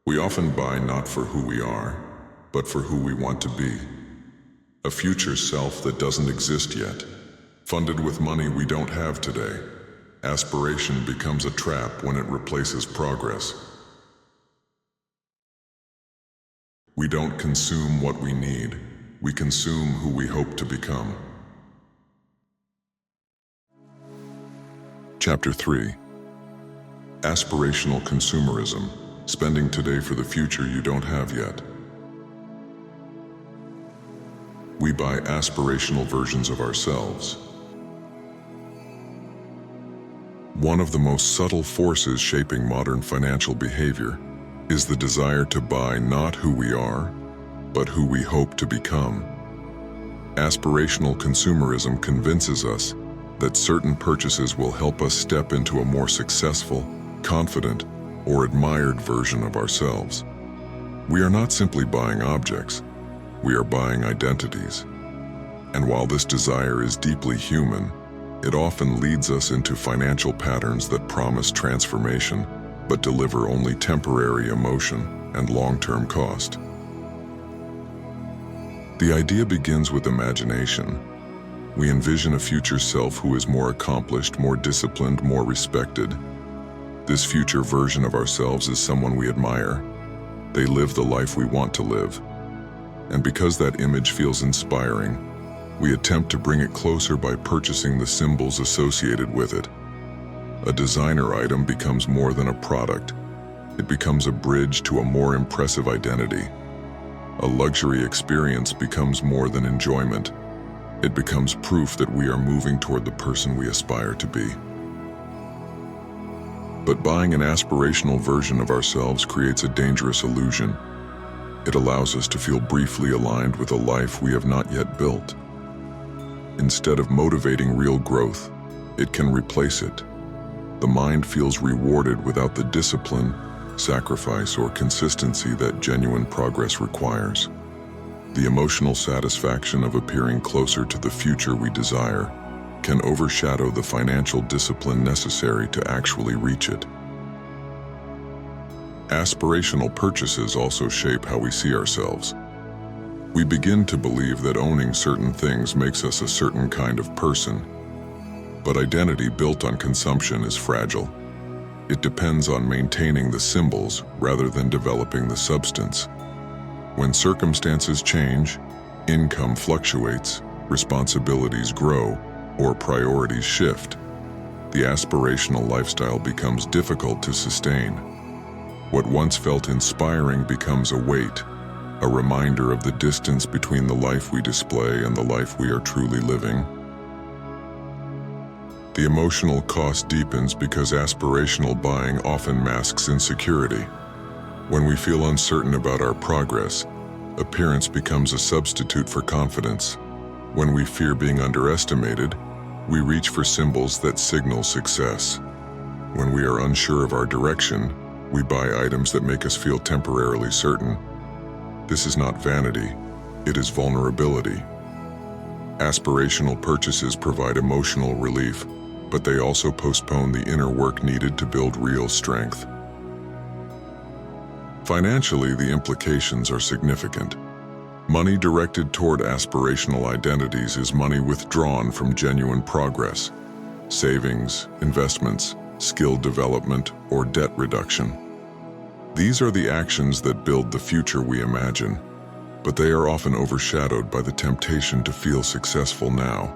We often buy not for who we are, but for who we want to be. A future self that doesn't exist yet, funded with money we don't have today. Aspiration becomes a trap when it replaces progress. We don't consume what we need, we consume who we hope to become. Chapter 3. Aspirational consumerism, spending today for the future you don't have yet. We buy aspirational versions of ourselves. One of the most subtle forces shaping modern financial behavior is the desire to buy not who we are, but who we hope to become. Aspirational consumerism convinces us that certain purchases will help us step into a more successful, confident, or admired version of ourselves. We are not simply buying objects, we are buying identities. And while this desire is deeply human, it often leads us into financial patterns that promise transformation, but deliver only temporary emotion and long-term cost. The idea begins with imagination. We envision a future self who is more accomplished, more disciplined, more respected. This future version of ourselves is someone we admire. They live the life we want to live. And because that image feels inspiring, we attempt to bring it closer by purchasing the symbols associated with it. A designer item becomes more than a product. It becomes a bridge to a more impressive identity. A luxury experience becomes more than enjoyment. It becomes proof that we are moving toward the person we aspire to be. But buying an aspirational version of ourselves creates a dangerous illusion. It allows us to feel briefly aligned with a life we have not yet built. Instead of motivating real growth, it can replace it. The mind feels rewarded without the discipline, sacrifice, or consistency that genuine progress requires. The emotional satisfaction of appearing closer to the future we desire can overshadow the financial discipline necessary to actually reach it. Aspirational purchases also shape how we see ourselves. We begin to believe that owning certain things makes us a certain kind of person. But identity built on consumption is fragile. It depends on maintaining the symbols rather than developing the substance. When circumstances change, income fluctuates, responsibilities grow, or priorities shift, the aspirational lifestyle becomes difficult to sustain. What once felt inspiring becomes a weight, a reminder of the distance between the life we display and the life we are truly living. The emotional cost deepens because aspirational buying often masks insecurity. When we feel uncertain about our progress, appearance becomes a substitute for confidence. When we fear being underestimated, we reach for symbols that signal success. When we are unsure of our direction, we buy items that make us feel temporarily certain. This is not vanity, it is vulnerability. Aspirational purchases provide emotional relief, but they also postpone the inner work needed to build real strength. Financially, the implications are significant. Money directed toward aspirational identities is money withdrawn from genuine progress, savings, investments, skill development, or debt reduction. These are the actions that build the future we imagine, but they are often overshadowed by the temptation to feel successful now.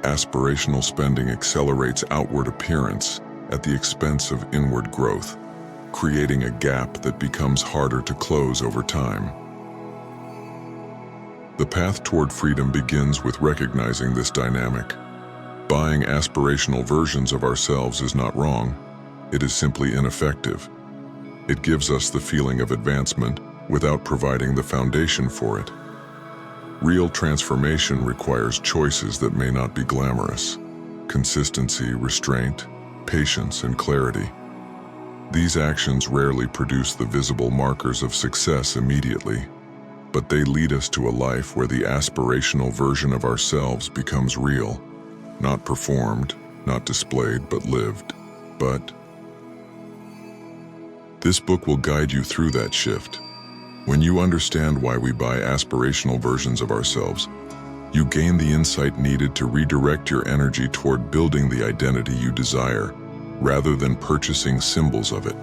Aspirational spending accelerates outward appearance at the expense of inward growth, creating a gap that becomes harder to close over time. The path toward freedom begins with recognizing this dynamic. Buying aspirational versions of ourselves is not wrong, it is simply ineffective. It gives us the feeling of advancement without providing the foundation for it. Real transformation requires choices that may not be glamorous: consistency, restraint, patience, and clarity. These actions rarely produce the visible markers of success immediately, but they lead us to a life where the aspirational version of ourselves becomes real, not performed, not displayed, but lived. But This book will guide you through that shift. When you understand why we buy aspirational versions of ourselves, you gain the insight needed to redirect your energy toward building the identity you desire, rather than purchasing symbols of it.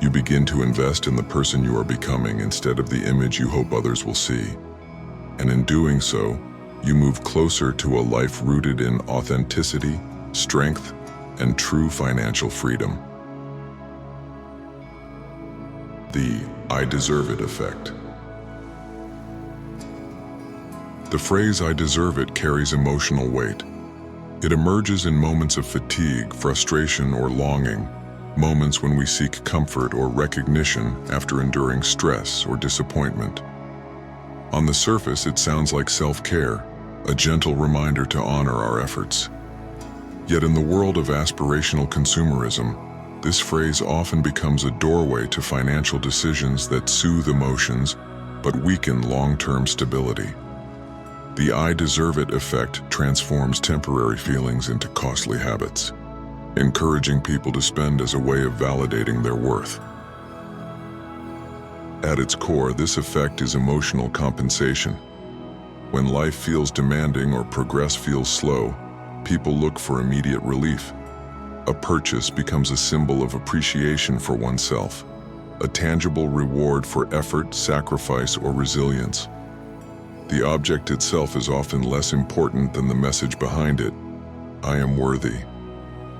You begin to invest in the person you are becoming instead of the image you hope others will see. And in doing so, you move closer to a life rooted in authenticity, strength, and true financial freedom. The "I deserve it" effect. The phrase "I deserve it" carries emotional weight. It emerges in moments of fatigue, frustration, or longing, moments when we seek comfort or recognition after enduring stress or disappointment. On the surface, it sounds like self-care, a gentle reminder to honor our efforts. Yet in the world of aspirational consumerism, this phrase often becomes a doorway to financial decisions that soothe emotions but weaken long-term stability. The "I deserve it" effect transforms temporary feelings into costly habits, encouraging people to spend as a way of validating their worth. At its core, this effect is emotional compensation. When life feels demanding or progress feels slow, people look for immediate relief. A purchase becomes a symbol of appreciation for oneself, a tangible reward for effort, sacrifice, or resilience. The object itself is often less important than the message behind it. I am worthy.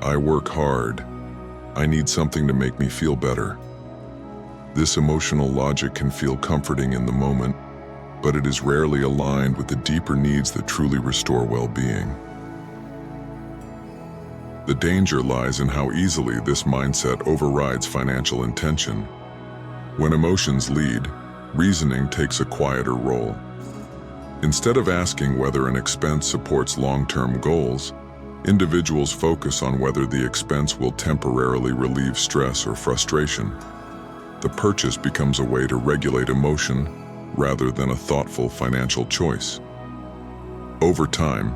I work hard. I need something to make me feel better. This emotional logic can feel comforting in the moment, but it is rarely aligned with the deeper needs that truly restore well-being. The danger lies in how easily this mindset overrides financial intention. When emotions lead, reasoning takes a quieter role. Instead of asking whether an expense supports long-term goals, individuals focus on whether the expense will temporarily relieve stress or frustration. The purchase becomes a way to regulate emotion rather than a thoughtful financial choice. Over time,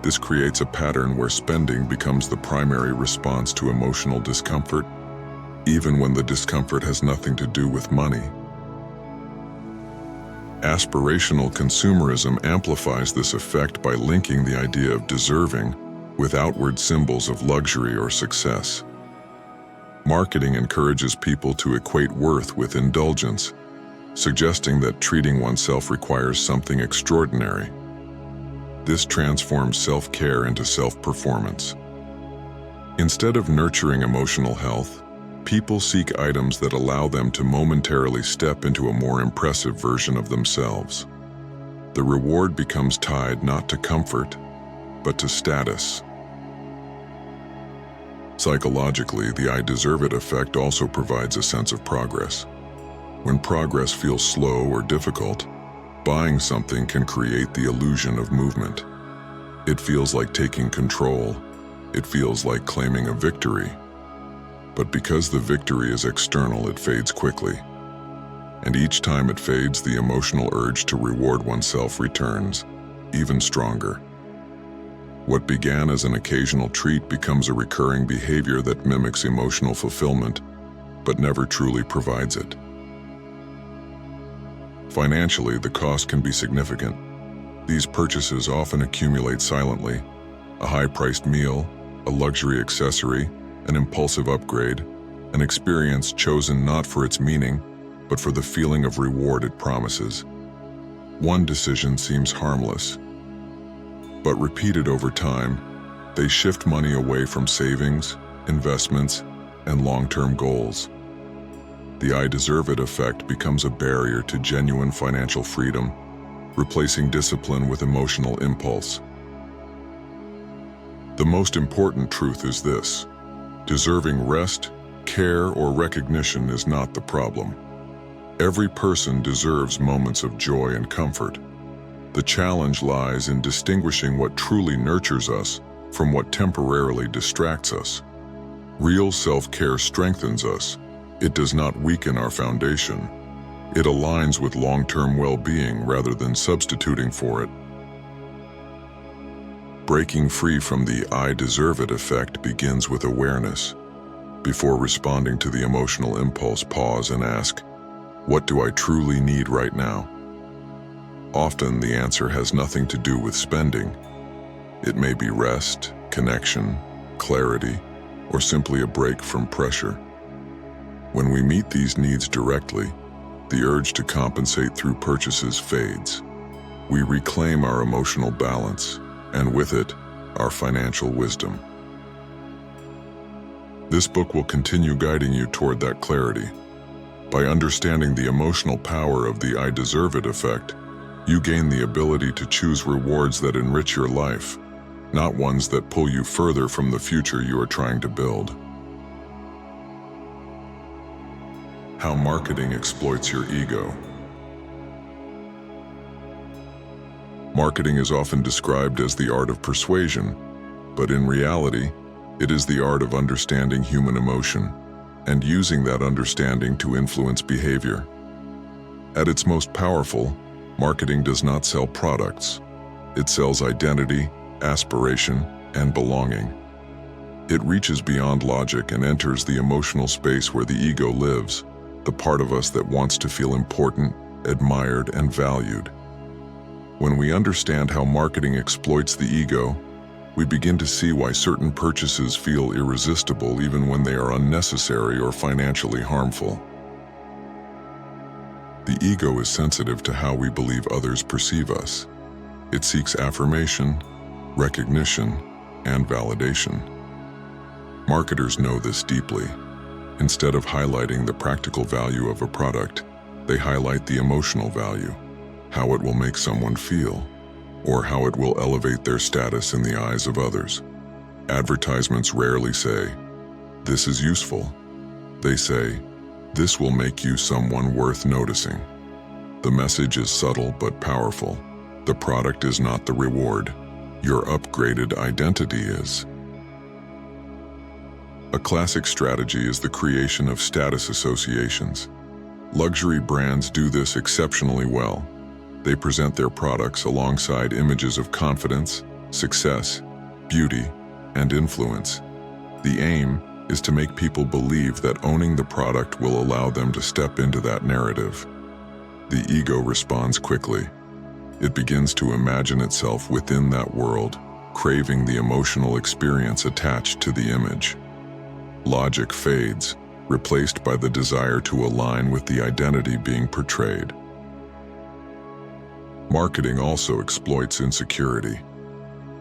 this creates a pattern where spending becomes the primary response to emotional discomfort, even when the discomfort has nothing to do with money. Aspirational consumerism amplifies this effect by linking the idea of deserving with outward symbols of luxury or success. Marketing encourages people to equate worth with indulgence, suggesting that treating oneself requires something extraordinary. This transforms self-care into self-performance. Instead of nurturing emotional health, people seek items that allow them to momentarily step into a more impressive version of themselves. The reward becomes tied not to comfort, but to status. Psychologically, the "I deserve it" effect also provides a sense of progress. When progress feels slow or difficult, buying something can create the illusion of movement. It feels like taking control. It feels like claiming a victory. But because the victory is external, it fades quickly. And each time it fades, the emotional urge to reward oneself returns, even stronger. What began as an occasional treat becomes a recurring behavior that mimics emotional fulfillment, but never truly provides it. Financially, the cost can be significant. These purchases often accumulate silently: a high-priced meal, a luxury accessory, an impulsive upgrade, an experience chosen not for its meaning, but for the feeling of reward it promises. One decision seems harmless, but repeated over time, they shift money away from savings, investments, and long-term goals. The "I deserve it" effect becomes a barrier to genuine financial freedom, replacing discipline with emotional impulse. The most important truth is this: deserving rest, care, or recognition is not the problem. Every person deserves moments of joy and comfort. The challenge lies in distinguishing what truly nurtures us from what temporarily distracts us. Real self-care strengthens us. It does not weaken our foundation. It aligns with long-term well-being rather than substituting for it. Breaking free from the "I deserve it" effect begins with awareness. Before responding to the emotional impulse, pause and ask, what do I truly need right now? Often the answer has nothing to do with spending. It may be rest, connection, clarity, or simply a break from pressure. When we meet these needs directly, the urge to compensate through purchases fades. We reclaim our emotional balance, and with it, our financial wisdom. This book will continue guiding you toward that clarity. By understanding the emotional power of the "I deserve it" effect, you gain the ability to choose rewards that enrich your life, not ones that pull you further from the future you are trying to build. How marketing exploits your ego. Marketing is often described as the art of persuasion, but in reality, it is the art of understanding human emotion and using that understanding to influence behavior. At its most powerful, marketing does not sell products. It sells identity, aspiration, and belonging. It reaches beyond logic and enters the emotional space where the ego lives, the part of us that wants to feel important, admired, and valued. When we understand how marketing exploits the ego, we begin to see why certain purchases feel irresistible even when they are unnecessary or financially harmful. The ego is sensitive to how we believe others perceive us. It seeks affirmation, recognition, and validation. Marketers know this deeply. Instead of highlighting the practical value of a product, they highlight the emotional value, how it will make someone feel, or how it will elevate their status in the eyes of others. Advertisements rarely say, "This is useful." They say, "This will make you someone worth noticing." The message is subtle but powerful. The product is not the reward. Your upgraded identity is. A classic strategy is the creation of status associations. Luxury brands do this exceptionally well. They present their products alongside images of confidence, success, beauty, and influence. The aim is to make people believe that owning the product will allow them to step into that narrative. The ego responds quickly. It begins to imagine itself within that world, craving the emotional experience attached to the image. Logic fades, replaced by the desire to align with the identity being portrayed. Marketing also exploits insecurity.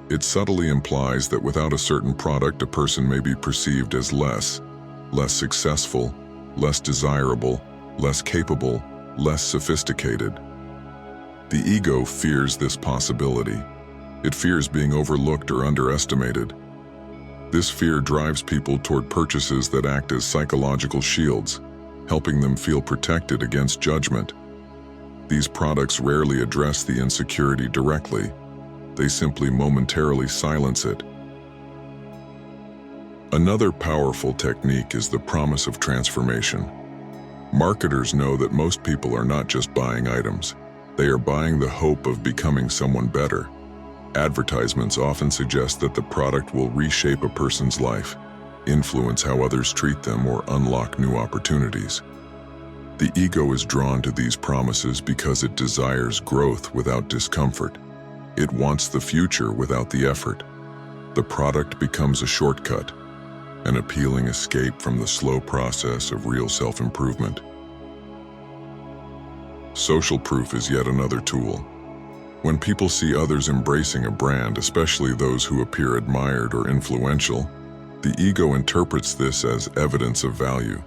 It subtly implies that without a certain product, a person may be perceived as less successful, less desirable, less capable, less sophisticated. The ego fears this possibility. It fears being overlooked or underestimated. This fear drives people toward purchases that act as psychological shields, helping them feel protected against judgment. These products rarely address the insecurity directly. They simply momentarily silence it. Another powerful technique is the promise of transformation. Marketers know that most people are not just buying items. They are buying the hope of becoming someone better. Advertisements often suggest that the product will reshape a person's life, influence how others treat them, or unlock new opportunities. The ego is drawn to these promises because it desires growth without discomfort. It wants the future without the effort. The product becomes a shortcut, an appealing escape from the slow process of real self-improvement. Social proof is yet another tool. When people see others embracing a brand, especially those who appear admired or influential, the ego interprets this as evidence of value.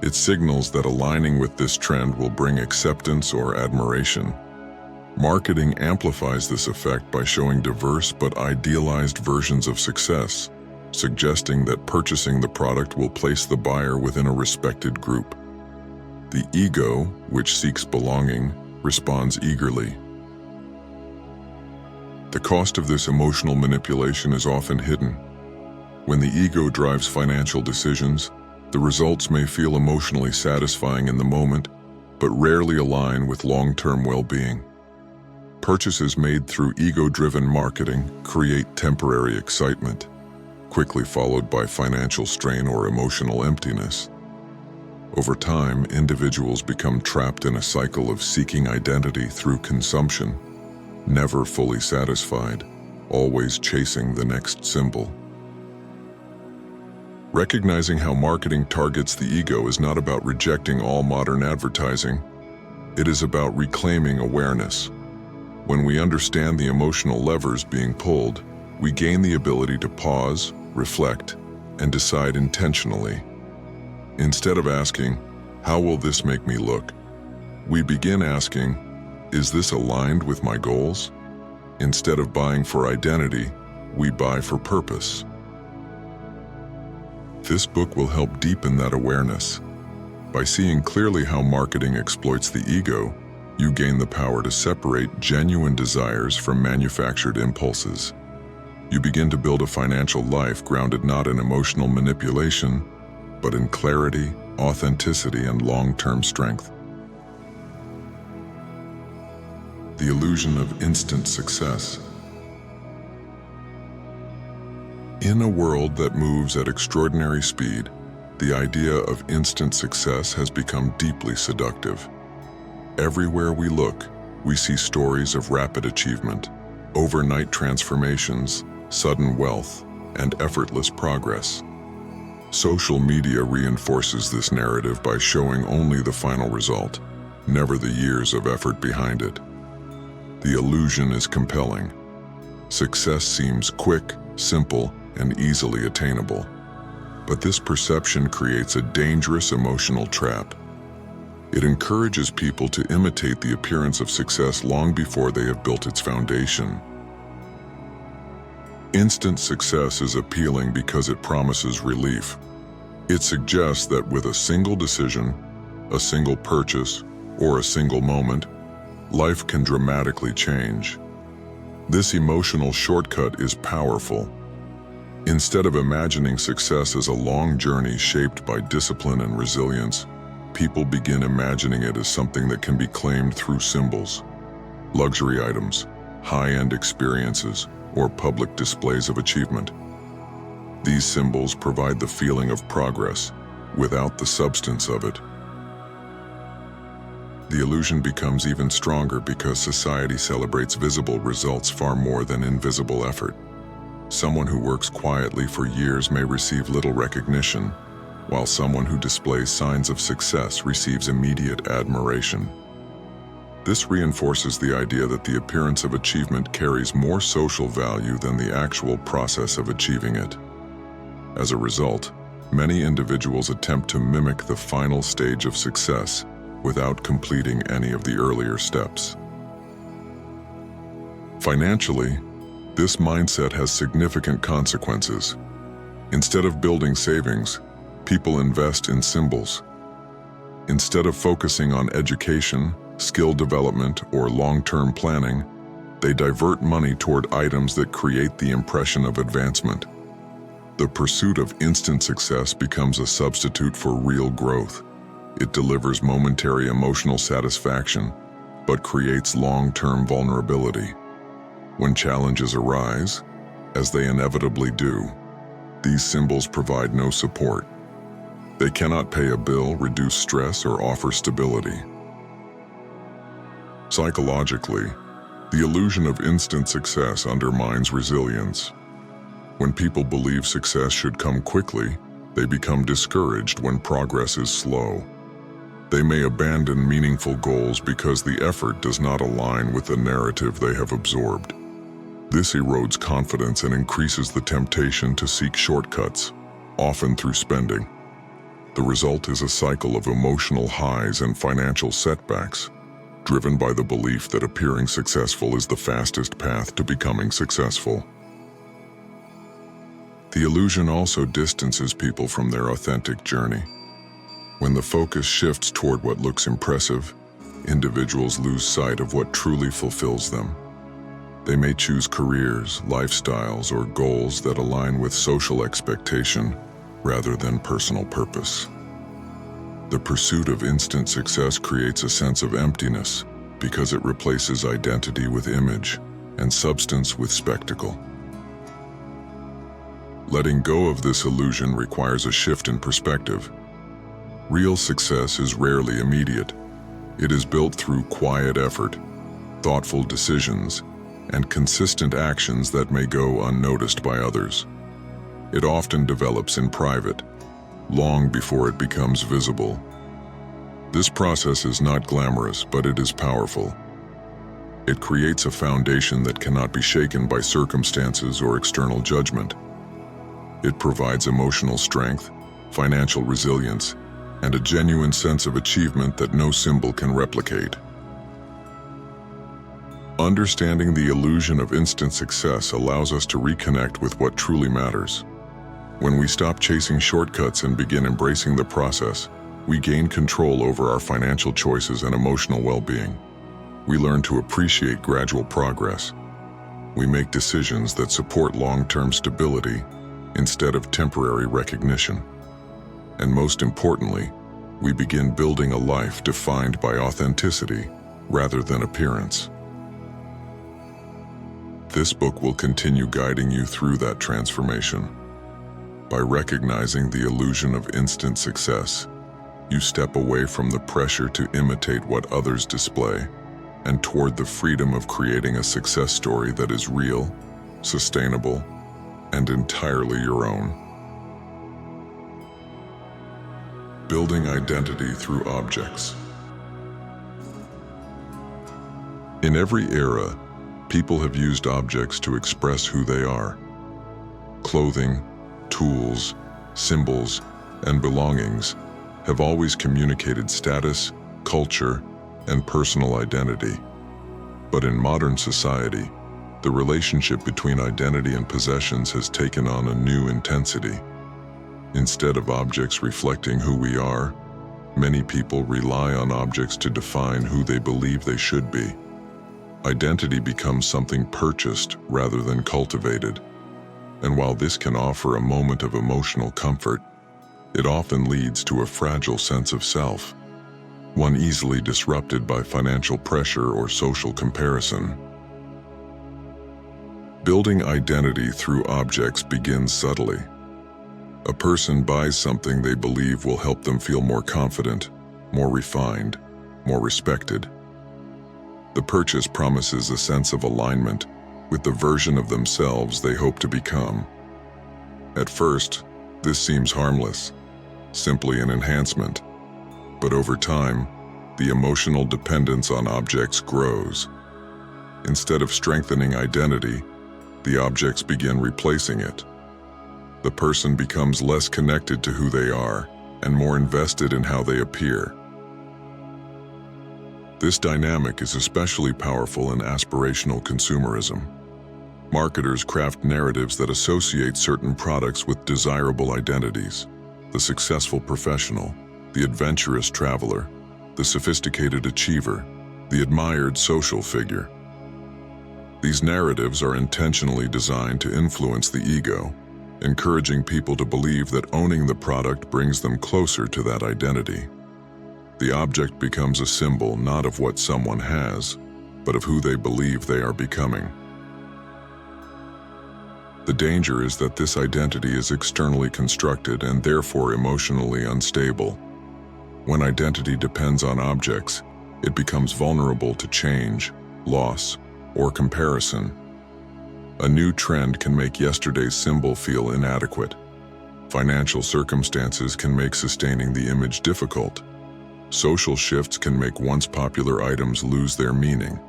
It signals that aligning with this trend will bring acceptance or admiration. Marketing amplifies this effect by showing diverse but idealized versions of success, suggesting that purchasing the product will place the buyer within a respected group. The ego, which seeks belonging, responds eagerly. The cost of this emotional manipulation is often hidden. When the ego drives financial decisions, the results may feel emotionally satisfying in the moment, but rarely align with long-term well-being. Purchases made through ego-driven marketing create temporary excitement, quickly followed by financial strain or emotional emptiness. Over time, individuals become trapped in a cycle of seeking identity through consumption, never fully satisfied, always chasing the next symbol. Recognizing how marketing targets the ego is not about rejecting all modern advertising. It is about reclaiming awareness. When we understand the emotional levers being pulled, we gain the ability to pause, reflect, and decide intentionally. Instead of asking, "How will this make me look?" we begin asking, "Is this aligned with my goals?" Instead of buying for identity, we buy for purpose. This book will help deepen that awareness. By seeing clearly how marketing exploits the ego, you gain the power to separate genuine desires from manufactured impulses. You begin to build a financial life grounded not in emotional manipulation, but in clarity, authenticity, and long-term strength. The illusion of instant success. In a world that moves at extraordinary speed, the idea of instant success has become deeply seductive. Everywhere we look, we see stories of rapid achievement, overnight transformations, sudden wealth, and effortless progress. Social media reinforces this narrative by showing only the final result, never the years of effort behind it. The illusion is compelling. Success seems quick, simple, and easily attainable. But this perception creates a dangerous emotional trap. It encourages people to imitate the appearance of success long before they have built its foundation. Instant success is appealing because it promises relief. It suggests that with a single decision, a single purchase, or a single moment, life can dramatically change. This emotional shortcut is powerful. Instead of imagining success as a long journey shaped by discipline and resilience, people begin imagining it as something that can be claimed through symbols, luxury items, high-end experiences, or public displays of achievement. These symbols provide the feeling of progress without the substance of it. The illusion becomes even stronger because society celebrates visible results far more than invisible effort. Someone who works quietly for years may receive little recognition, while someone who displays signs of success receives immediate admiration. This reinforces the idea that the appearance of achievement carries more social value than the actual process of achieving it. As a result, many individuals attempt to mimic the final stage of success without completing any of the earlier steps. Financially, this mindset has significant consequences. Instead of building savings, people invest in symbols. Instead of focusing on education, skill development, or long-term planning, they divert money toward items that create the impression of advancement. The pursuit of instant success becomes a substitute for real growth. It delivers momentary emotional satisfaction, but creates long-term vulnerability. When challenges arise, as they inevitably do, these symbols provide no support. They cannot pay a bill, reduce stress, or offer stability. Psychologically, the illusion of instant success undermines resilience. When people believe success should come quickly, they become discouraged when progress is slow. They may abandon meaningful goals because the effort does not align with the narrative they have absorbed. This erodes confidence and increases the temptation to seek shortcuts, often through spending. The result is a cycle of emotional highs and financial setbacks, driven by the belief that appearing successful is the fastest path to becoming successful. The illusion also distances people from their authentic journey. When the focus shifts toward what looks impressive, individuals lose sight of what truly fulfills them. They may choose careers, lifestyles, or goals that align with social expectation rather than personal purpose. The pursuit of instant success creates a sense of emptiness because it replaces identity with image and substance with spectacle. Letting go of this illusion requires a shift in perspective. Real success is rarely immediate. It is built through quiet effort, thoughtful decisions, and consistent actions that may go unnoticed by others. It often develops in private, long before it becomes visible. This process is not glamorous, but it is powerful. It creates a foundation that cannot be shaken by circumstances or external judgment. It provides emotional strength, financial resilience, and a genuine sense of achievement that no symbol can replicate. Understanding the illusion of instant success allows us to reconnect with what truly matters. When we stop chasing shortcuts and begin embracing the process, we gain control over our financial choices and emotional well-being. We learn to appreciate gradual progress. We make decisions that support long-term stability instead of temporary recognition. And most importantly, we begin building a life defined by authenticity rather than appearance. This book will continue guiding you through that transformation. By recognizing the illusion of instant success, you step away from the pressure to imitate what others display and toward the freedom of creating a success story that is real, sustainable, and entirely your own. Building identity through objects. In every era, people have used objects to express who they are. Clothing, tools, symbols, and belongings have always communicated status, culture, and personal identity. But in modern society, the relationship between identity and possessions has taken on a new intensity. Instead of objects reflecting who we are, many people rely on objects to define who they believe they should be. Identity becomes something purchased rather than cultivated. And while this can offer a moment of emotional comfort, it often leads to a fragile sense of self, one easily disrupted by financial pressure or social comparison. Building identity through objects begins subtly. A person buys something they believe will help them feel more confident, more refined, more respected. The purchase promises a sense of alignment with the version of themselves they hope to become. At first, this seems harmless, simply an enhancement. But over time, the emotional dependence on objects grows. Instead of strengthening identity, the objects begin replacing it. The person becomes less connected to who they are and more invested in how they appear. This dynamic is especially powerful in aspirational consumerism. Marketers craft narratives that associate certain products with desirable identities: the successful professional, the adventurous traveler, the sophisticated achiever, the admired social figure. These narratives are intentionally designed to influence the ego, encouraging people to believe that owning the product brings them closer to that identity. The object becomes a symbol not of what someone has, but of who they believe they are becoming. The danger is that this identity is externally constructed and therefore emotionally unstable. When identity depends on objects, it becomes vulnerable to change, loss, or comparison. A new trend can make yesterday's symbol feel inadequate. Financial circumstances can make sustaining the image difficult. Social shifts can make once popular items lose their meaning.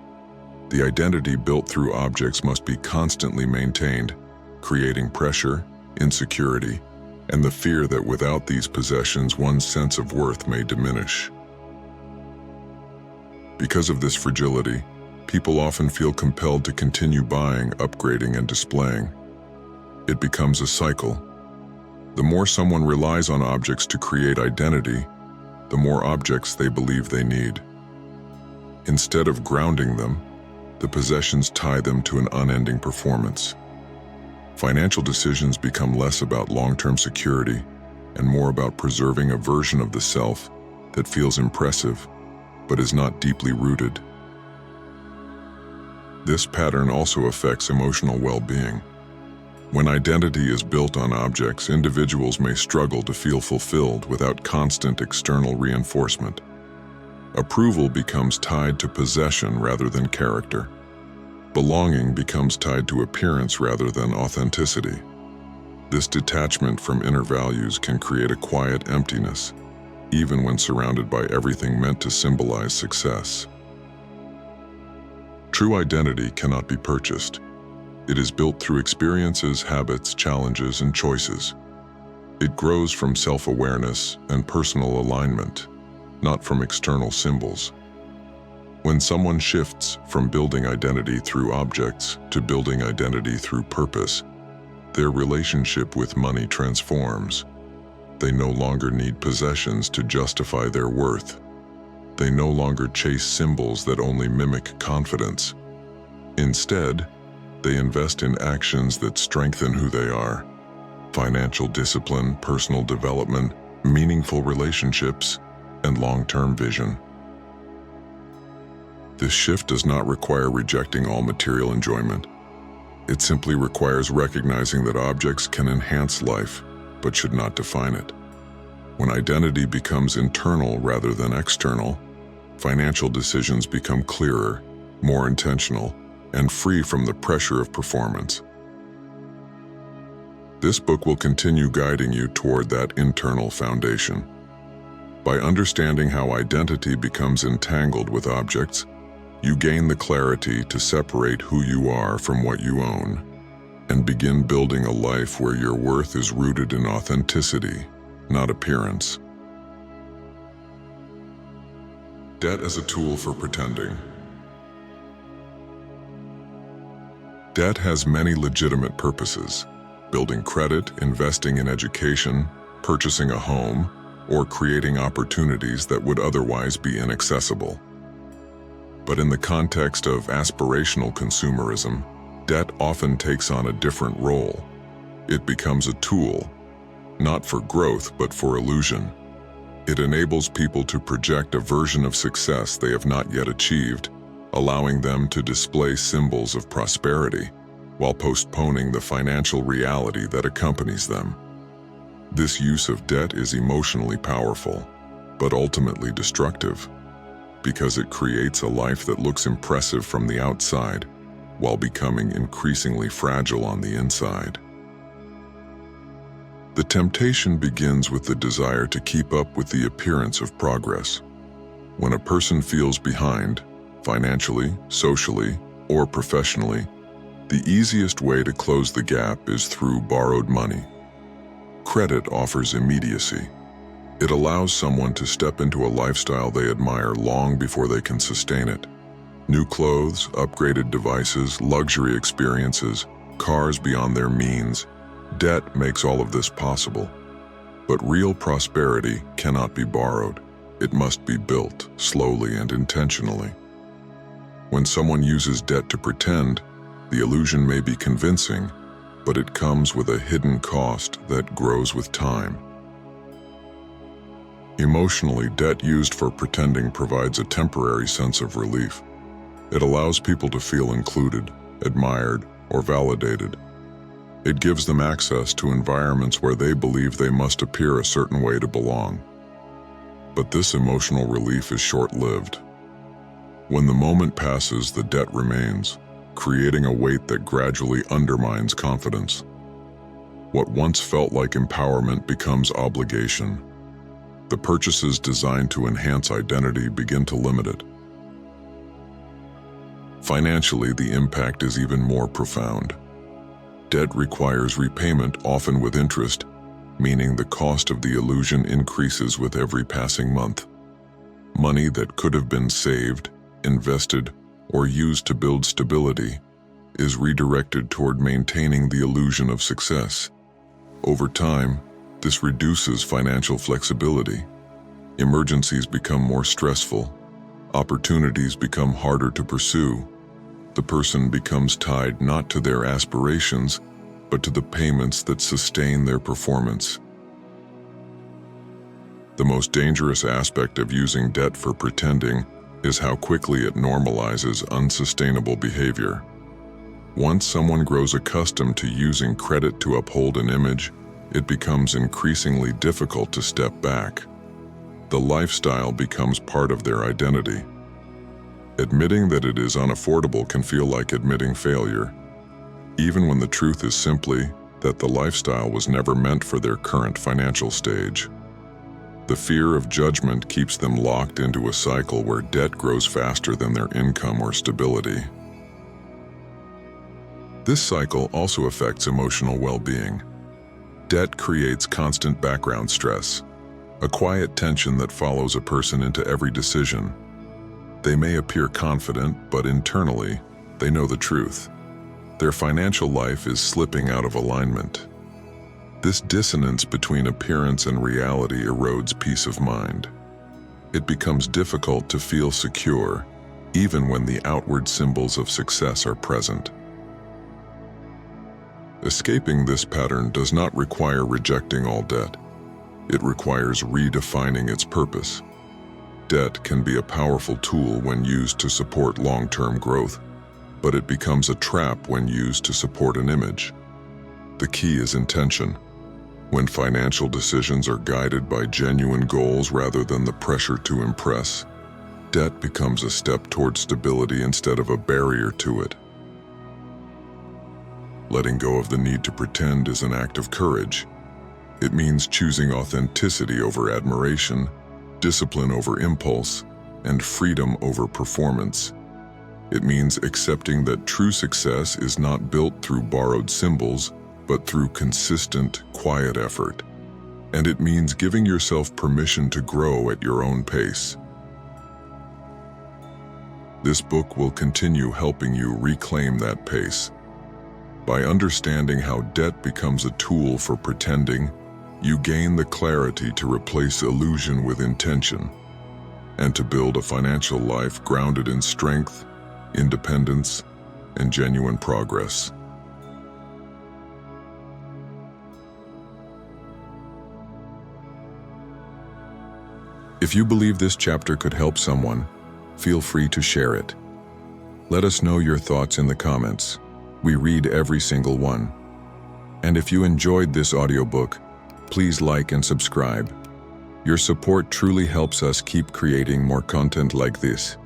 The identity built through objects must be constantly maintained, creating pressure, insecurity, and the fear that without these possessions one's sense of worth may diminish. Because of this fragility, people often feel compelled to continue buying, upgrading, and displaying. It becomes a cycle. The more someone relies on objects to create identity, the more objects they believe they need. Instead of grounding them, the possessions tie them to an unending performance. Financial decisions become less about long-term security and more about preserving a version of the self that feels impressive but is not deeply rooted. This pattern also affects emotional well-being. When identity is built on objects, individuals may struggle to feel fulfilled without constant external reinforcement. Approval becomes tied to possession rather than character. Belonging becomes tied to appearance rather than authenticity. This detachment from inner values can create a quiet emptiness, even when surrounded by everything meant to symbolize success. True identity cannot be purchased. It is built through experiences, habits, challenges, and choices. It grows from self-awareness and personal alignment, not from external symbols. When someone shifts from building identity through objects to building identity through purpose, their relationship with money transforms. They no longer need possessions to justify their worth. They no longer chase symbols that only mimic confidence. Instead, they invest in actions that strengthen who they are: financial discipline, personal development, meaningful relationships, and long-term vision. This shift does not require rejecting all material enjoyment. It simply requires recognizing that objects can enhance life, but should not define it. When identity becomes internal rather than external, financial decisions become clearer, more intentional, and free from the pressure of performance. This book will continue guiding you toward that internal foundation. By understanding how identity becomes entangled with objects, you gain the clarity to separate who you are from what you own, and begin building a life where your worth is rooted in authenticity, not appearance. Debt as a tool for pretending. Debt has many legitimate purposes: building credit, investing in education, purchasing a home, or creating opportunities that would otherwise be inaccessible. But in the context of aspirational consumerism, debt often takes on a different role. It becomes a tool, not for growth but for illusion. It enables people to project a version of success they have not yet achieved, allowing them to display symbols of prosperity while postponing the financial reality that accompanies them. This use of debt is emotionally powerful, but ultimately destructive, because it creates a life that looks impressive from the outside while becoming increasingly fragile on the inside. The temptation begins with the desire to keep up with the appearance of progress. When a person feels behind, financially, socially, or professionally, the easiest way to close the gap is through borrowed money. Credit offers immediacy. It allows someone to step into a lifestyle they admire long before they can sustain it. New clothes, upgraded devices, luxury experiences, cars beyond their means. Debt makes all of this possible. But real prosperity cannot be borrowed. It must be built, slowly and intentionally. When someone uses debt to pretend, the illusion may be convincing, but it comes with a hidden cost that grows with time. Emotionally, debt used for pretending provides a temporary sense of relief. It allows people to feel included, admired, or validated. It gives them access to environments where they believe they must appear a certain way to belong. But this emotional relief is short-lived. When the moment passes, the debt remains, creating a weight that gradually undermines confidence. What once felt like empowerment becomes obligation. The purchases designed to enhance identity begin to limit it. Financially, the impact is even more profound. Debt requires repayment, often with interest, meaning the cost of the illusion increases with every passing month. Money that could have been saved, invested, or used to build stability is redirected toward maintaining the illusion of success. Over time, this reduces financial flexibility. Emergencies become more stressful. Opportunities become harder to pursue. The person becomes tied not to their aspirations, but to the payments that sustain their performance. The most dangerous aspect of using debt for pretending is how quickly it normalizes unsustainable behavior. Once someone grows accustomed to using credit to uphold an image, it becomes increasingly difficult to step back. The lifestyle becomes part of their identity. Admitting that it is unaffordable can feel like admitting failure, even when the truth is simply that the lifestyle was never meant for their current financial stage. The fear of judgment keeps them locked into a cycle where debt grows faster than their income or stability. This cycle also affects emotional well-being. Debt creates constant background stress, a quiet tension that follows a person into every decision. They may appear confident, but internally, they know the truth. Their financial life is slipping out of alignment. This dissonance between appearance and reality erodes peace of mind. It becomes difficult to feel secure, even when the outward symbols of success are present. Escaping this pattern does not require rejecting all debt. It requires redefining its purpose. Debt can be a powerful tool when used to support long-term growth, but it becomes a trap when used to support an image. The key is intention. When financial decisions are guided by genuine goals rather than the pressure to impress, debt becomes a step toward stability instead of a barrier to it. Letting go of the need to pretend is an act of courage. It means choosing authenticity over admiration, discipline over impulse, and freedom over performance. It means accepting that true success is not built through borrowed symbols, but through consistent, quiet effort. And it means giving yourself permission to grow at your own pace. This book will continue helping you reclaim that pace. By understanding how debt becomes a tool for pretending, you gain the clarity to replace illusion with intention, and to build a financial life grounded in strength, independence, and genuine progress. If you believe this chapter could help someone, feel free to share it. Let us know your thoughts in the comments. We read every single one. And if you enjoyed this audiobook, please like and subscribe. Your support truly helps us keep creating more content like this.